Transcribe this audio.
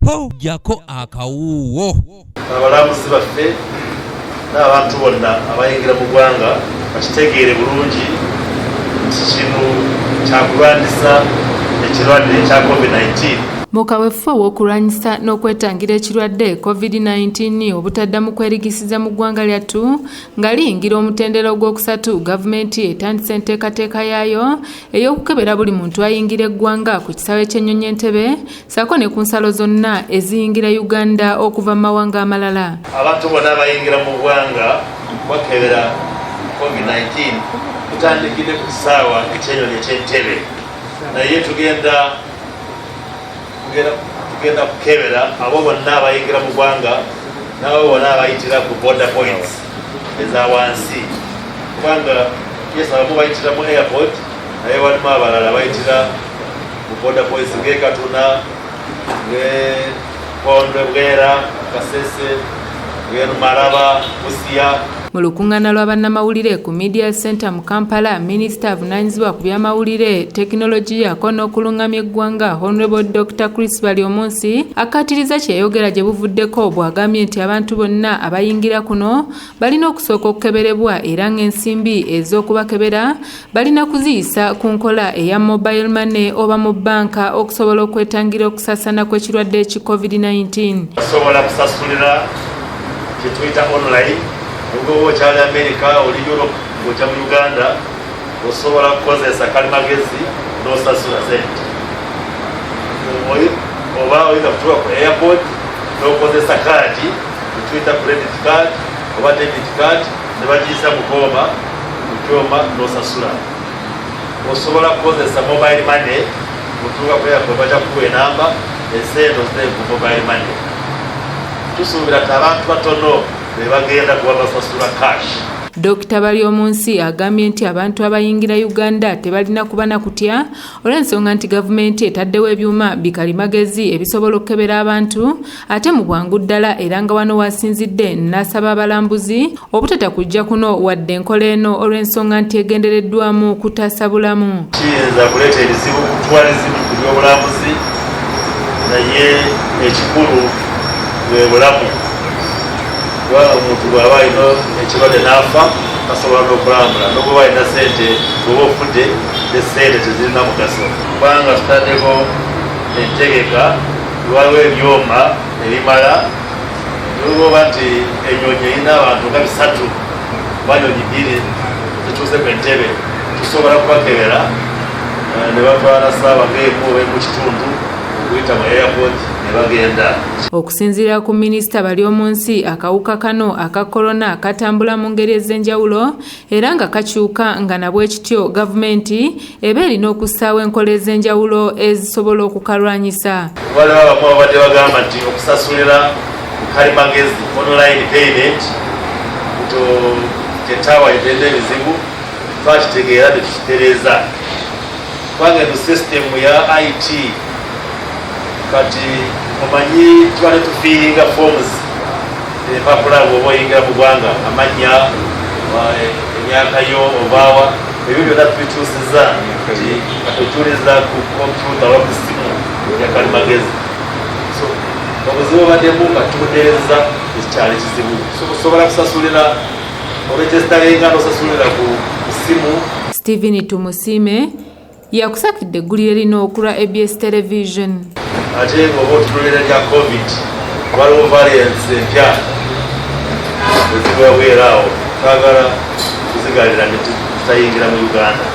po jako akawuwo. Abalamuzi baffe n'abantu bonna abayingira mu ggwanga bakitegeere bulungi kino kyakulwanyisa ekirwadde ekya COVID-19. Mu kaweefube w'okulwanyisa n'okwetangira ekirwadde COVID-19 obutaddamu kwerigisiza mu ggwanga lyattu nga liyingira omutendera ogwokusatu, gavumenti etandise enteekateeka yaayo ey'okukebera buli muntu ayingira eggwanga ku kisaawe ky'Ennyonyi Entebbe ssaako ne ku nsalo zonna eziyingira Uganda okuva mu mawanga amalala. Abantu bonna abayingira mu ggwanga bakebera COVID-19 tutandikidde ku kisaawa eky'Ennyonyi eky'Entebbe, naye tugenda kukebera abo bonna abayingira mu ggwanga n'abo bonna abayitira ku border points eza wansi, kubanga abamu bayitira mu airport naye walimu abalala bayitira mu border points ng'e Katuna, ng'e Pondwe, Bwera, Kasese, ng'e Maraba, Busia. Mu lukuŋŋaana lwa bannamawulire ku Media Center mu Kampala, Minisita avunaanyizibwa ku byamawulire, tekinologiya n'okulungamya eggwanga, Honorable Dr. Chris Baryomunsi akkaatiriza kyeyogera gye buvuddeko bw'agambye nti abantu bonna abayingira kuno balina okusooka okukeberebwa era ng'ensimbi ez'okubakebera balina kuziyisa ku nkola eya mobile money oba mu bbanka okusobola okwetangira okusaasaana kw'ekirwadde ki COVID-19. Osobola kusasulira kye tuyita online. Ubwo cyali America oli Europe ngoja mu Uganda osobola kukozesa kalimagezi n'osasula sente. Oba oyiga kutuwa ku airport n'okozesa kaadi tuyita credit card oba debit card ne bagiyisa mu kyoma n'osasula. Osobola kukozesa mobile money kutuuka ku airport bajja kukuwa enamba esente oziteeka ku mobile money. Tusuubira abantu batono bagenda kuba basasula cash. Dr. Baryomunsi agambye nti abantu abayingira Uganda tebalina kuba na kutya olw'ensonga nti gavumenti etaddewo ebyuma bikalimagezi ebisobola okukebera abantu ate mu bwangu ddala era nga wano wasinzidde n'asaba abalambuzi obutata kujja kuno wadde enkola eno olw'ensonga nti egendereddwamu kutaasa bulamu. Kiyinza kuleeta ebizibu kutwala ezimu ku by'obulambuzi naye ekikulu bwe bulamu. Omuntu bw'aba alina ekirwadde n'afa asobola n'okulambula, n'obw'oba alina sente bw'oba ofudde n'essente tezirina mugaso. Kubanga tutaddeko entegeka lwaliwo ebyoma ebimala n'obw'oba nti ennyonyi erina abantu nga 3 oba nnyonyi 2 zituuse ku Entebbe tusobola kubakebera ne batwala ssaawa ng'emu oba mu kitundu okuyita mu airport ne bagenda. Okusinziira ku Minisita Baryomunsi, akawuka kano aka korona katambula mu ngeri ez'enjawulo era nga kakyuka nga nabwe kityo gavumenti eba erina okussaawo enkola ez'enjawulo ezisobola okukalwanyisa. Waliwo abamu abadde bagamba nti okusasulira ku kalimagezi online payment tetaawa etenda ebizibu twakitegeera ne tukitereeza kubanga eno sisitemu ya IT kati omanyi twali tufiiringa forms empapula bw'oba oyingira mu ggwanga amannya emyaka yo obaawa ebyo byonna tubikyusiza nti atukyuliza ku kompyuta oba ku ssimu ya kalimagezi. So obuzibu obaddemu nga tubutereeza ekikyali kizibu. So osobola kusasulira olwekyezitalengana osasulira ku ssimu. Stephen Tumusiime yakusakidde eggulire lino okulwa ABS Television. Ate ng'oba otunuulira lya COVID waliwo variants empya ezibwabwera awo twagala kuzigalira ne tutayingira mu Uganda.